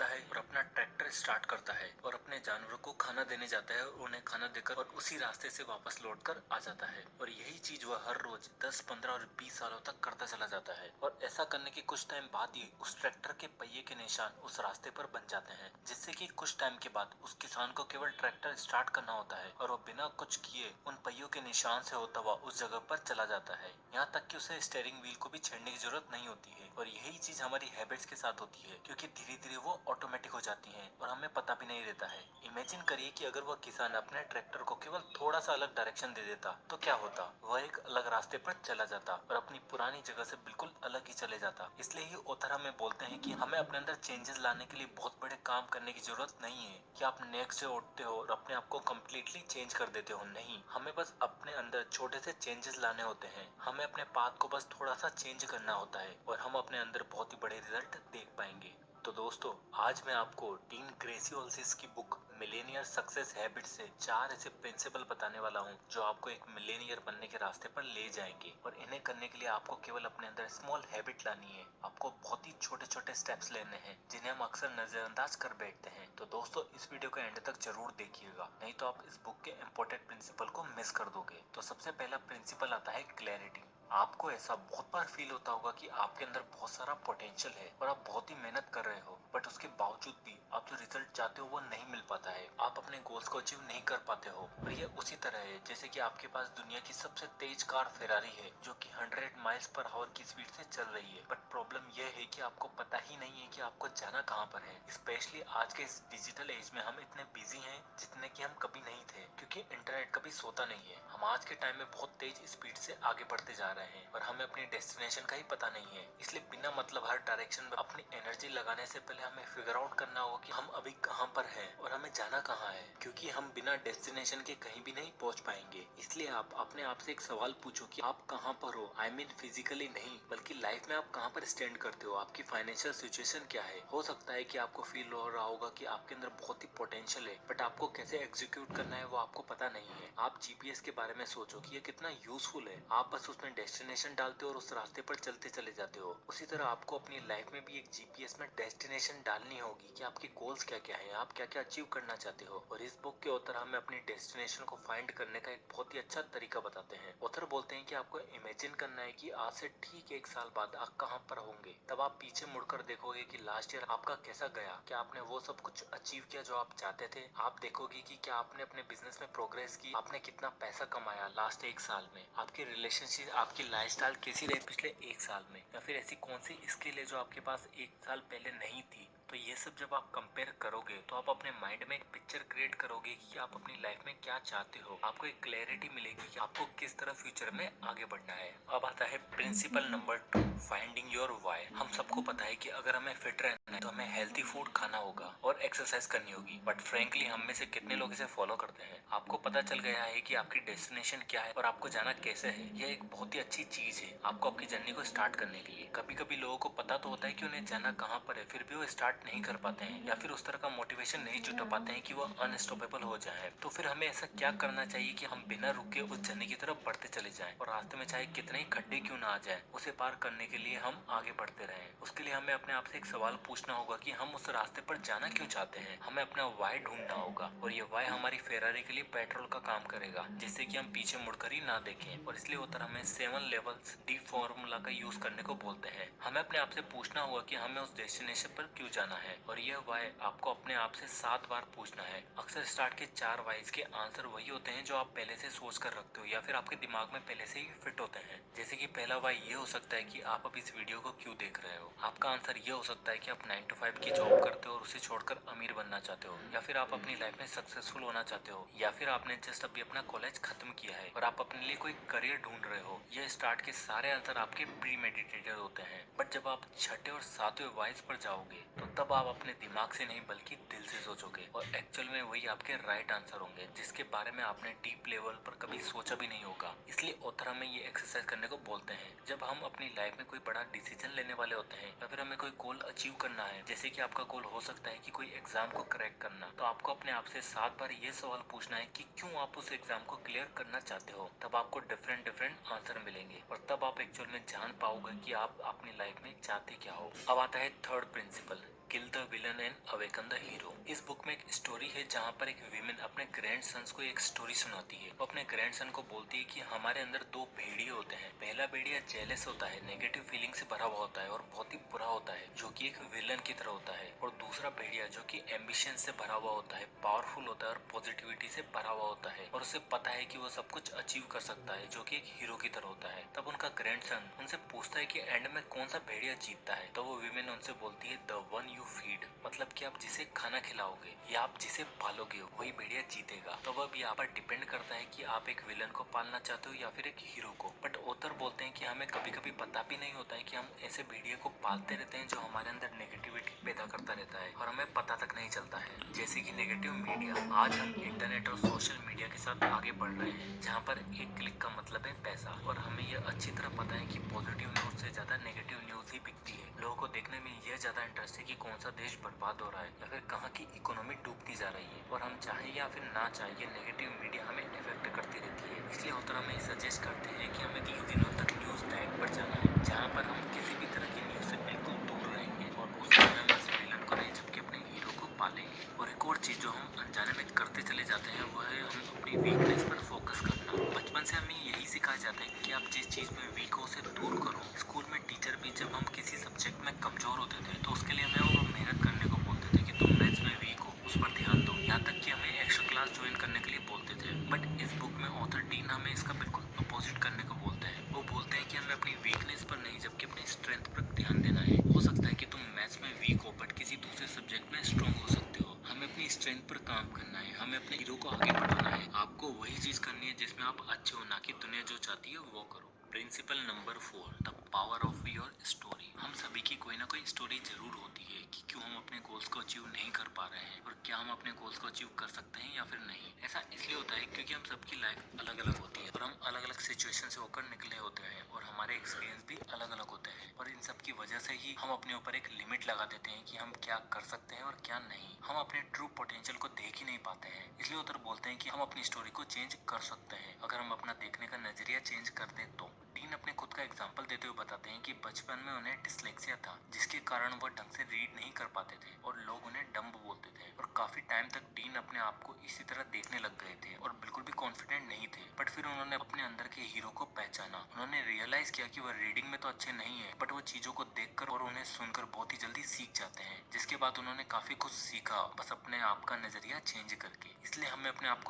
उठता है और अपना ट्रैक्टर स्टार्ट करता है और अपने जानवरों को खाना देने जाता है और उन्हें खाना देकर और उसी रास्ते से वापस लौटकर आ जाता है। और यही चीज वह हर रोज 10, 15 और 20 सालों तक करता चला जाता है। और ऐसा करने के कुछ टाइम बाद ही उस ट्रैक्टर के पहिए के निशान उस रास्ते पर बन जाते हैं, जिससे कि कुछ टाइम के बाद उस किसान को केवल ट्रैक्टर स्टार्ट करना होता है और वो बिना कुछ किए उन पहियों के निशान से होता हुआ उस जगह पर चला जाता है। यहाँ तक कि उसे स्टीयरिंग व्हील को भी छेड़ने की जरूरत नहीं होती है। और यही चीज हमारी हैबिट्स के साथ होती है, क्योंकि धीरे धीरे वो ऑटोमेटिक हो जाती हैं और हमें पता भी नहीं रहता है। इमेजिन करिए कि अगर वह किसान अपने ट्रैक्टर को केवल थोड़ा सा अलग डायरेक्शन दे देता तो क्या होता। वह एक अलग रास्ते पर चला जाता और अपनी पुरानी जगह से बिल्कुल अलग ही चले जाता। इसलिए ही ऑथर हमें बोलते हैं कि हमें अपने अंदर चेंजेस लाने के लिए बहुत बड़े काम करने की जरूरत नहीं है कि आप नेक्स्ट डे उठते हो और अपने आप को कम्प्लीटली चेंज कर देते हो। नहीं, हमें बस अपने अंदर छोटे से चेंजेस लाने होते हैं। हमें अपने पाथ को बस थोड़ा सा चेंज करना होता है और हम अपने अंदर बहुत ही बड़े रिजल्ट देख पाएंगे। तो दोस्तों, आज मैं आपको डीन ग्रेसी होल्सेस की बुक मिलेनियर सक्सेस हैबिट से 4 ऐसे प्रिंसिपल बताने वाला हूँ जो आपको एक मिलेनियर बनने के रास्ते पर ले जाएंगे। और इन्हें करने के लिए आपको केवल अपने अंदर स्मॉल हैबिट लानी है। आपको बहुत ही छोटे छोटे स्टेप्स लेने हैं जिन्हें हम अक्सर नजरअंदाज कर बैठते हैं। तो दोस्तों, इस वीडियो को एंड तक जरूर देखिएगा, नहीं तो आप इस बुक के इम्पोर्टेंट प्रिंसिपल को मिस कर दोगे। तो सबसे पहला प्रिंसिपल आता है क्लैरिटी। आपको ऐसा बहुत बार फील होता होगा कि आपके अंदर बहुत सारा पोटेंशियल है और आप बहुत ही मेहनत कर रहे हो, बट उसके बावजूद भी आप जो रिजल्ट चाहते हो वो नहीं मिल पाता है। आप अपने गोल्स को अचीव नहीं कर पाते हो। और ये उसी तरह है जैसे कि आपके पास दुनिया की सबसे तेज कार फेरारी है जो कि 100 माइल्स पर आवर की स्पीड से चल रही है, बट प्रॉब्लम यह है कि आपको पता ही नहीं है कि आपको जाना कहाँ पर है। स्पेशली आज के इस डिजिटल एज में हम इतने बिजी हैं जितने कि हम कभी नहीं थे, क्योंकि इंटरनेट कभी सोता नहीं है। हम आज के टाइम में बहुत तेज स्पीड से आगे बढ़ते जा रहे हैं और हमें अपनी डेस्टिनेशन का ही पता नहीं है। इसलिए बिना मतलब हर डायरेक्शन में अपनी एनर्जी लगाने से पहले हमें फिगर आउट करना होगा कि हम अभी कहाँ पर हैं और हमें जाना कहाँ है, क्योंकि हम बिना डेस्टिनेशन के कहीं भी नहीं पहुँच पाएंगे। इसलिए आप अपने आप से एक सवाल पूछो कि आप कहाँ पर हो। आई मीन फिजिकली नहीं, बल्कि लाइफ में आप कहाँ पर स्टैंड करते हो, आपकी फाइनेंशियल सिचुएशन क्या है। हो सकता है कि आपको फील हो रहा होगा कि आपके अंदर बहुत ही पोटेंशियल है, बट आपको कैसे एग्जीक्यूट करना है वो आपको पता नहीं है। आप जीपीएस के बारे में सोचो कि ये कितना यूजफुल है। आप बस उसमें डेस्टिनेशन डालते हो और उस रास्ते पर चलते चले जाते हो। उसी तरह आपको अपनी लाइफ में भी एक जीपीएस में डेस्टिनेशन डालनी होगी कि आपके गोल्स क्या क्या है, आप क्या क्या अचीव करना चाहते हो। और इस बुक के ऑथर हमें अपनी डेस्टिनेशन को फाइंड करने का एक बहुत ही अच्छा तरीका बताते हैं। ऑथर बोलते हैं कि आपको इमेजिन करना है कि आज से ठीक 1 साल बाद आप कहाँ पर होंगे। तब आप पीछे मुड़कर देखोगे कि लास्ट ईयर आपका कैसा गया, क्या आपने वो सब कुछ अचीव किया जो आप चाहते थे। आप देखोगे कि क्या आपने अपने बिजनेस में प्रोग्रेस की, आपने कितना पैसा कमाया लास्ट 1 साल में, आपकी रिलेशनशिप, आपकी लाइफस्टाइल कैसी रही पिछले 1 साल में, या फिर ऐसी कौन सी स्किल है जो आपके पास 1 साल पहले नहीं थी। तो ये सब जब आप कंपेयर करोगे तो आप अपने माइंड में एक पिक्चर क्रिएट करोगे कि आप अपनी लाइफ में क्या चाहते हो। आपको एक क्लैरिटी मिलेगी कि आपको किस तरह फ्यूचर में आगे बढ़ना है। अब आता है principle number 2, finding your why. हम सबको पता है कि अगर हमें फिट रहना है तो हमें हेल्थी फूड खाना होगा और एक्सरसाइज करनी होगी, बट फ्रेंकली हम में से कितने लोग इसे फॉलो करते हैं। आपको पता चल गया है कि आपकी डेस्टिनेशन क्या है और आपको जाना कैसे है। यह एक बहुत ही अच्छी चीज है आपको आपकी जर्नी को स्टार्ट करने के लिए। कभी कभी लोगों को पता तो होता है कि उन्हें जाना कहाँ पर है, फिर भी वो स्टार्ट नहीं कर पाते हैं या फिर उस तरह का मोटिवेशन नहीं जुटा पाते हैं कि वो अनस्टॉपेबल हो जाए। तो फिर हमें ऐसा क्या करना चाहिए कि हम बिना रुके उस जर्नी की तरफ बढ़ते चले जाएं और रास्ते में चाहे कितने ही खड्डे क्यों ना आ जाए, उसे पार करने के लिए हम आगे बढ़ते रहें। उसके लिए हमें अपने आप से एक सवाल पूछना होगा कि हम उस रास्ते पर जाना क्यों चाहते हैं। हमें अपना वाई ढूंढना होगा और ये वाई हमारी फेरारी के लिए पेट्रोल का काम करेगा, जिससे कि हम पीछे मुड़कर ही ना देखें। और इसलिए उतर हमें 7 लेवल्स डी फॉर्मूला का यूज करने को बोलते हैं। हमें अपने आप से पूछना होगा कि हमें उस डेस्टिनेशन पर क्यों जाना है, और यह वाई आपको अपने आप से 7 बार पूछना है। अक्सर स्टार्ट के 4 वाइज के आंसर वही होते हैं जो आप पहले से सोच कर रखते हो या फिर आपके दिमाग में पहले से ही फिट होते हैं। जैसे कि पहला वाई ये हो सकता है कि आप अब इस वीडियो को क्यों देख रहे हो। आपका आंसर ये हो सकता है कि आप 9 to 5 की जॉब करते हो और उसे छोड़कर अमीर बनना चाहते हो, या फिर आप अपनी लाइफ में सक्सेसफुल होना चाहते हो, या फिर आपने जस्ट अभी अपना कॉलेज खत्म किया है और आप अपने लिए कोई करियर ढूंढ रहे हो। ये स्टार्ट के सारे आंसर आपके प्री मेडिटेटेड होते हैं। बट जब आप छठे और सातवें वाइज पर जाओगे तो तब आप अपने दिमाग से नहीं बल्कि दिल से सोचोगे और एक्चुअल में वही आपके राइट आंसर होंगे जिसके बारे में आपने डीप लेवल पर कभी सोचा भी नहीं होगा। इसलिए ऑथर हमें ये एक्सरसाइज करने को बोलते हैं। जब हम अपनी लाइफ में कोई बड़ा डिसीजन लेने वाले होते हैं या फिर हमें कोई गोल अचीव करना है, जैसे कि आपका गोल हो सकता है कि कोई एग्जाम को क्रैक करना, तो आपको अपने आप से 7 बार ये सवाल पूछना है कि क्यों आप उस एग्जाम को क्लियर करना चाहते हो। तब आपको डिफरेंट डिफरेंट आंसर मिलेंगे और तब आप एक्चुअल में जान पाओगे कि आप अपनी लाइफ में चाहते क्या हो। अब आता है third principal, kill the villain and awaken the hero. इस बुक में एक स्टोरी है जहाँ पर एक विमेन अपने ग्रैंडसन्स को एक स्टोरी सुनाती है। वो अपने ग्रैंडसन को बोलती है कि हमारे अंदर दो भेड़िए होते हैं। पहला भेड़िया जेलस होता है, नेगेटिव फीलिंग से भरा हुआ होता है और बहुत ही बुरा होता है, जो कि एक विलन की तरह होता है। और दूसरा भेड़िया जो कि एम्बिशन से भरा हुआ होता है, पावरफुल होता है और पॉजिटिविटी से भरा हुआ होता है और उसे पता है कि वो सब कुछ अचीव कर सकता है, जो कि एक हीरो की तरह होता है। तब उनका ग्रैंडसन उनसे पूछता है कि एंड में कौन सा भेड़िया जीतता है। तो वो विमेन उनसे बोलती है द वन यू फीड, मतलब कि आप जिसे खाना खिलाओगे या आप जिसे पालोगे वही भेड़िया जीतेगा। तो अब यहाँ पर डिपेंड करता है कि आप एक विलन को पालना चाहते हो या फिर एक हीरो को। बट ऑथर बोलते हैं कि हमें कभी कभी पता भी नहीं होता है कि हम ऐसे भेड़िए को पालते रहते हैं जो हमारे अंदर नेगेटिविटी पैदा करता रहता है और हमें पता तक नहीं चलता है। जैसे कि नेगेटिव मीडिया। आज हम इंटरनेट और सोशल मीडिया के साथ आगे बढ़ रहे हैं, जहाँ पर एक क्लिक का मतलब है पैसा। और हमें यह अच्छी तरह पता है कि पॉजिटिव न्यूज से ज्यादा नेगेटिव न्यूज ही बिकती है। लोगों को देखने में यह ज्यादा इंटरेस्ट है कि कौन सा देश बर्बाद हो रहा है या फिर कहाँ की इकोनॉमी डूबती जा रही है। और हम चाहे या फिर ना चाहे ये नेगेटिव मीडिया हमें इफेक्ट करती रहती है। इसलिए ऑथर हमें सजेस्ट करते हैं कि हमें 30 दिनों तक न्यूज डाइट पर जाना है, जहाँ पर हम किसी भी तरह की न्यूज से बिल्कुल दूर रहेंगे और उस समय हम बस विलन को नहीं जबकि अपने हीरो को पालेंगे। और एक और चीज जो हम अनजाने में करते चले जाते हैं वह है हम अपनी वीकनेस पर फोकस करना। बचपन से हमें यही सिखाया जाता है कि आप जिस चीज में वीक हो उसे दूर करो। स्कूल में टीचर भी जब हम किसी सब्जेक्ट में कमजोर होते थे तो उसके लिए हमें वो मेहनत करने को बोलते थे कि तुम मैथ्स में वीक हो, उस पर ध्यान दो। यहाँ तक कि हमें एक्स्ट्रा क्लास ज्वाइन करने के लिए बोलते थे। बट इस बुक में ऑथर डीन हमें इसका बिल्कुल अपोजिट करने को बोलते हैं। वो बोलते हैं कि हमें अपनी वीकनेस पर नहीं जबकि अपनी स्ट्रेंथ पर ध्यान देना है। हो सकता है कि तुम मैथ्स में वीक हो बट किसी दूसरे सब्जेक्ट में स्ट्रांग हो सकते हो। हमें अपनी स्ट्रेंथ पर काम करना है, हमें अपने हीरो को आगे बढ़ाना है। आपको वही चीज करनी है जिसमें आप अच्छे हो, ना कि दुनिया जो चाहती है वो करो। Principle number 4, the power of your story. हम सभी की कोई ना कोई स्टोरी जरूर होती है कि क्यों हम अपने गोल्स को अचीव नहीं कर पा रहे हैं और क्या हम अपने गोल्स को अचीव कर सकते हैं या फिर नहीं। ऐसा इसलिए होता है क्योंकि हम सबकी लाइफ अलग अलग होती है और हम अलग अलग सिचुएशन से होकर निकले होते हैं और हमारे एक्सपीरियंस भी अलग अलग होते हैं। और इन सब की वजह से ही हम अपने ऊपर एक लिमिट लगा देते हैं कि हम क्या कर सकते हैं और क्या नहीं। हम अपने ट्रू पोटेंशियल को देख ही नहीं पाते हैं। इसलिए उधर बोलते हैं कि हम अपनी स्टोरी को चेंज कर सकते हैं अगर हम अपना देखने का नजरिया चेंज कर दें तो। डीन अपने खुद का एग्जाम्पल देते हुए बताते हैं कि बचपन में उन्हें डिसलेक्सिया था, जिसके कारण वह ढंग से रीड नहीं कर पाते थे और लोग उन्हें डम्ब बोलते थे। और काफी टाइम तक डीन अपने आप को इसी तरह देखने लग गए थे और बिल्कुल भी कॉन्फिडेंट नहीं थे। बट फिर उन्होंने अपने अंदर के हीरो को पहचाना। उन्होंने रियलाइज किया कि वह रीडिंग में तो अच्छे नहीं है बट वो चीजों को देखकर और उन्हें सुनकर बहुत ही जल्दी सीख जाते हैं, जिसके बाद उन्होंने काफी कुछ सीखा बस अपने आप का नजरिया चेंज करके। इसलिए हमें अपने आप को